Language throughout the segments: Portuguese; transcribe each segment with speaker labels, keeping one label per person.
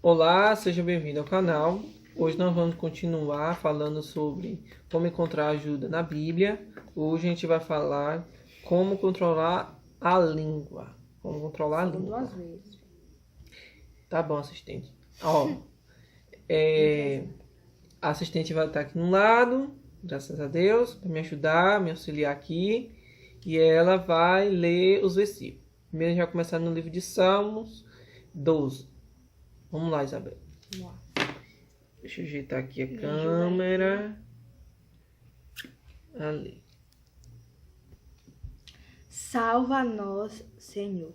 Speaker 1: Olá, seja bem-vindo ao canal. Hoje nós vamos continuar falando sobre como encontrar ajuda na Bíblia. Hoje a gente vai falar como controlar a língua. Como controlar a língua.
Speaker 2: 2 vezes.
Speaker 1: Tá bom, assistente. A assistente vai estar aqui no lado, graças a Deus, para me ajudar, me auxiliar aqui. E ela vai ler os versículos. Primeiro a gente vai começar no livro de Salmos 12. Vamos lá, Isabel.
Speaker 2: Vamos lá.
Speaker 1: Deixa eu ajeitar aqui a câmera. Ali.
Speaker 2: Salva-nos, Senhor,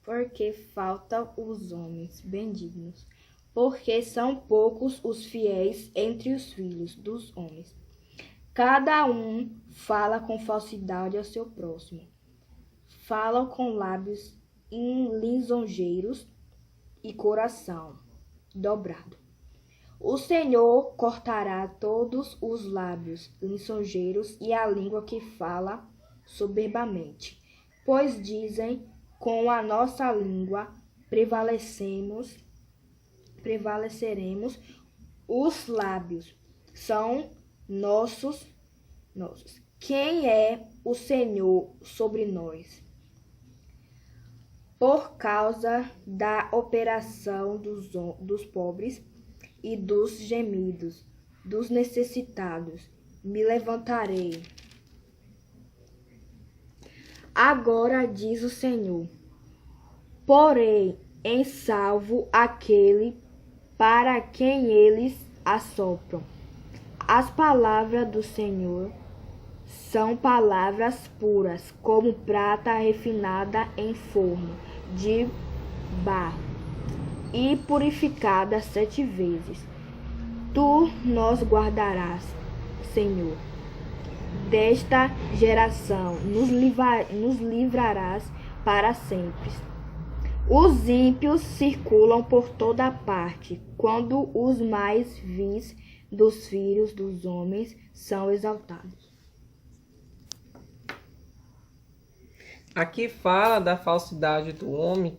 Speaker 2: porque faltam os homens bendignos, porque são poucos os fiéis entre os filhos dos homens. Cada um fala com falsidade ao seu próximo. Falam com lábios lisonjeiros e coração dobrado. O Senhor cortará todos os lábios lisonjeiros e a língua que fala soberbamente. Pois dizem, com a nossa língua prevaleceremos, os lábios são nossos. Quem é o Senhor sobre nós? Por causa da operação dos pobres e dos gemidos dos necessitados, me levantarei. Agora diz o Senhor, porém em salvo aquele para quem eles assopram. As palavras do Senhor são palavras puras, como prata refinada em forno de barro e purificada 7 vezes. Tu nos guardarás, Senhor, desta geração, nos livrarás para sempre. Os ímpios circulam por toda parte, quando os mais vis dos filhos dos homens são exaltados.
Speaker 1: Aqui fala da falsidade do homem,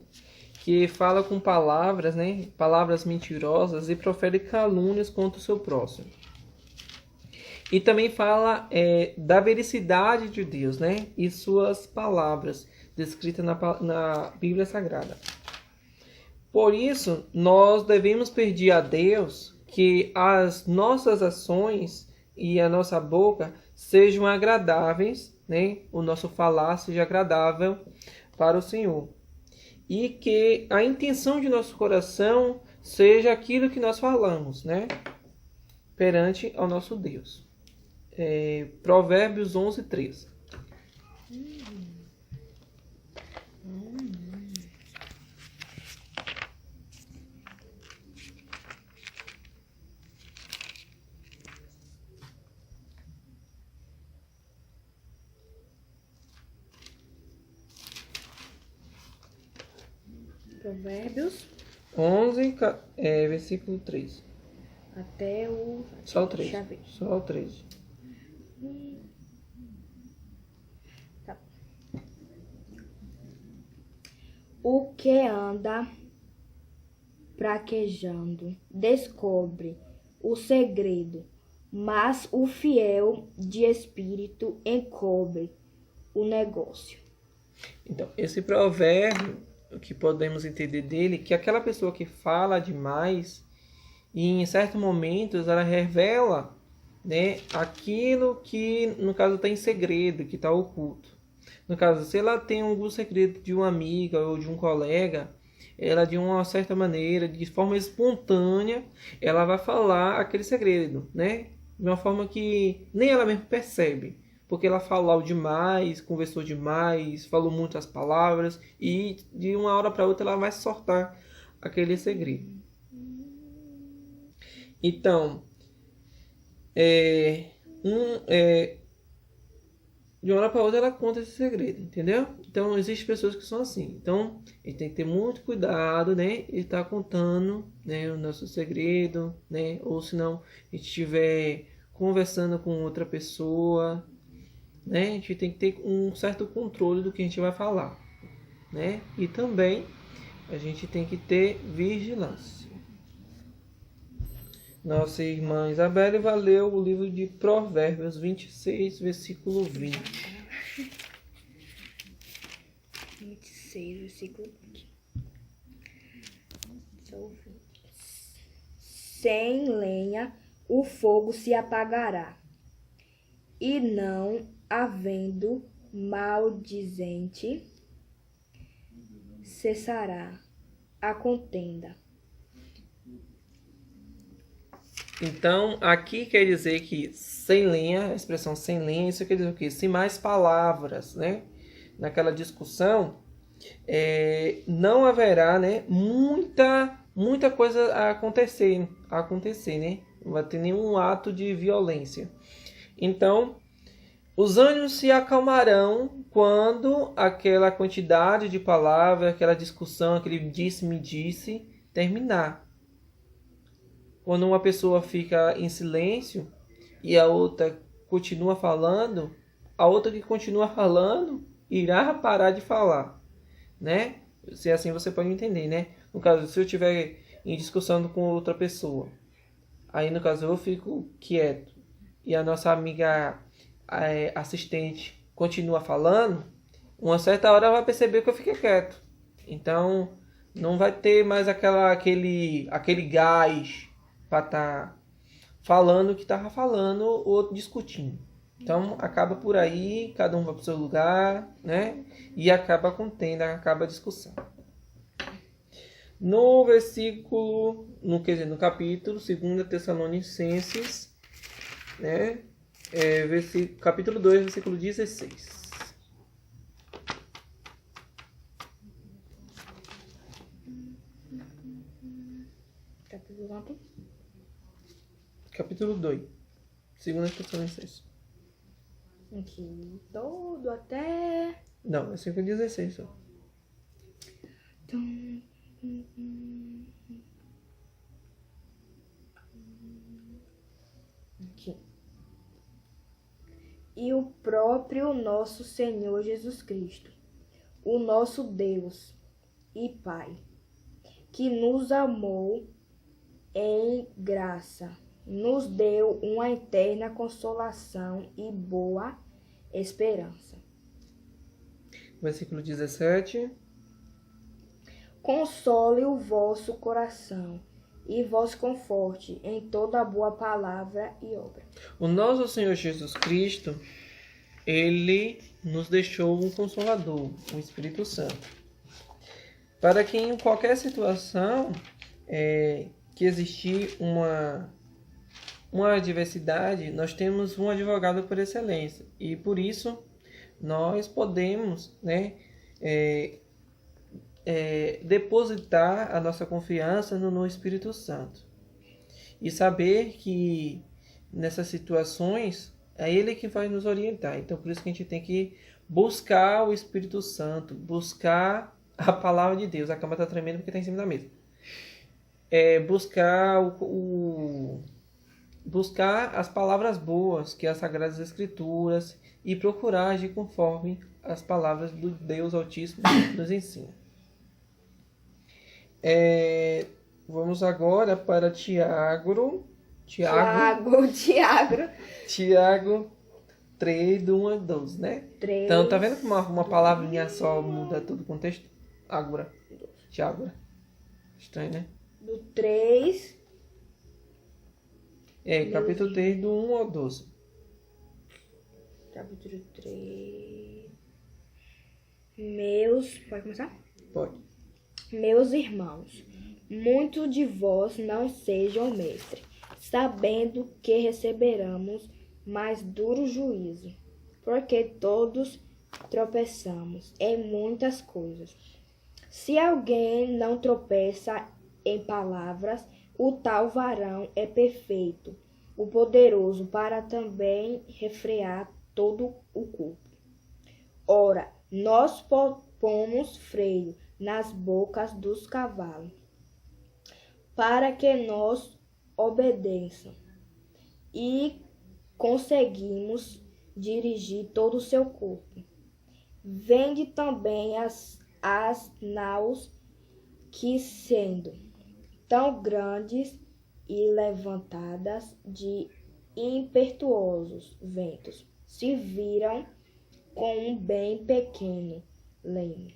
Speaker 1: que fala com palavras, palavras mentirosas e profere calúnias contra o seu próximo. E também fala da vericidade de Deus, e suas palavras, descritas na Bíblia Sagrada. Por isso, nós devemos pedir a Deus que as nossas ações e a nossa boca sejam agradáveis, o nosso falar seja agradável para o Senhor. E que a intenção de nosso coração seja aquilo que nós falamos, perante ao nosso Deus. Provérbios 11:3.
Speaker 2: Provérbios
Speaker 1: 11, versículo 3.
Speaker 2: até o...
Speaker 1: Só o 3.
Speaker 2: Deixa eu ver.
Speaker 1: Só o 3.
Speaker 2: Tá. O que anda praquejando descobre o segredo, mas o fiel de espírito encobre o negócio.
Speaker 1: Então, esse provérbio, o que podemos entender dele, que aquela pessoa que fala demais, e em certos momentos ela revela aquilo que, no caso, está em segredo, que está oculto. No caso, se ela tem algum segredo de uma amiga ou de um colega, ela, de uma certa maneira, de forma espontânea, ela vai falar aquele segredo, de uma forma que nem ela mesma percebe. Porque ela falou demais, conversou demais, falou muitas palavras e de uma hora para outra ela vai soltar aquele segredo. Então, de uma hora para outra ela conta esse segredo, entendeu? Então, existem pessoas que são assim. Então, a gente tem que ter muito cuidado, e estar contando, o nosso segredo, ou se não, a gente estiver conversando com outra pessoa, a gente tem que ter um certo controle do que a gente vai falar, E também a gente tem que ter vigilância. Nossa irmã Isabelle vai ler o livro de Provérbios 26, versículo 20.
Speaker 2: 26, versículo 20. Sem lenha o fogo se apagará, e não havendo maldizente cessará a contenda.
Speaker 1: Então, aqui quer dizer que sem lenha, a expressão sem lenha, isso quer dizer o quê? Sem mais palavras, né? Naquela discussão, não haverá, né, muita coisa a acontecer, né? Não vai ter nenhum ato de violência. Então, os ânimos se acalmarão quando aquela quantidade de palavras, aquela discussão, aquele disse-me-disse terminar. Quando uma pessoa fica em silêncio e a outra continua falando, a outra que continua falando irá parar de falar, né? Se assim você pode entender, né? No caso, se eu estiver em discussão com outra pessoa, aí no caso eu fico quieto e a nossa amiga assistente continua falando, uma certa hora ela vai perceber que eu fiquei quieto. Então, não vai ter mais aquele gás para estar falando o que estava falando ou discutindo. Então, acaba por aí, cada um vai para o seu lugar, né? E acaba a contenda, acaba a discussão. No capítulo 2 Tessalonicenses, né? Capítulo 2, versículo 16. Capítulo 2, 2 Tessalonicenses.
Speaker 2: Aqui, todo até...
Speaker 1: Não, é versículo 16 só.
Speaker 2: Aqui. E o próprio nosso Senhor Jesus Cristo, o nosso Deus e Pai, que nos amou em graça, nos deu uma eterna consolação e boa esperança.
Speaker 1: Versículo 17.
Speaker 2: Console o vosso coração e vos conforte em toda boa palavra e obra.
Speaker 1: O nosso Senhor Jesus Cristo, Ele nos deixou um Consolador, o Espírito Santo. Para que em qualquer situação que existir uma adversidade, nós temos um advogado por excelência. E por isso nós podemos, né, depositar a nossa confiança no Espírito Santo. E saber que nessas situações é Ele que vai nos orientar. Então por isso que a gente tem que buscar o Espírito Santo, buscar a palavra de Deus. A cama está tremendo porque está em cima da mesa. Buscar as palavras boas, que é as Sagradas Escrituras, e procurar agir conforme as palavras do Deus Altíssimo nos ensina. Vamos agora para Tiago 3, do 1 a 12, né?
Speaker 2: 3.
Speaker 1: Então, tá vendo como uma palavrinha só muda todo o contexto? Ágora. Tiago. Estranho, né?
Speaker 2: Do 3.
Speaker 1: Capítulo 3, do 1 ao 12.
Speaker 2: Capítulo 3. Pode começar?
Speaker 1: Pode.
Speaker 2: Meus irmãos, muitos de vós não sejam mestres, sabendo que receberemos mais duro juízo, porque todos tropeçamos em muitas coisas. Se alguém não tropeça em palavras, o tal varão é perfeito, o poderoso para também refrear todo o corpo. Ora, nós pomos freio nas bocas dos cavalos, para que nos obedeçam, e conseguimos dirigir todo o seu corpo. Vende também as naus que, sendo tão grandes e levantadas de impetuosos ventos, se viram com um bem pequeno leme,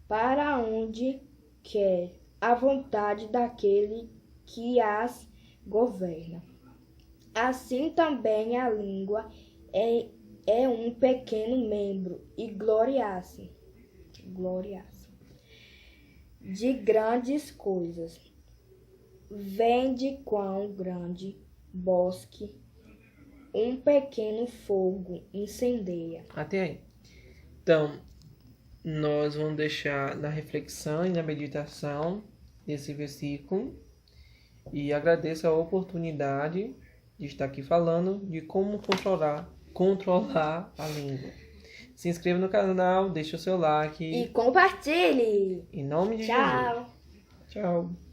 Speaker 2: para onde quer a vontade daquele que as governa. Assim também a língua é um pequeno membro e gloriasse de grandes coisas. Vende quão grande bosque um pequeno fogo incendeia.
Speaker 1: Até aí. Então, nós vamos deixar na reflexão e na meditação desse versículo. E agradeço a oportunidade de estar aqui falando de como controlar a língua. Se inscreva no canal, deixe o seu like.
Speaker 2: E compartilhe!
Speaker 1: Em nome de
Speaker 2: Tchau!
Speaker 1: Jesus. Tchau.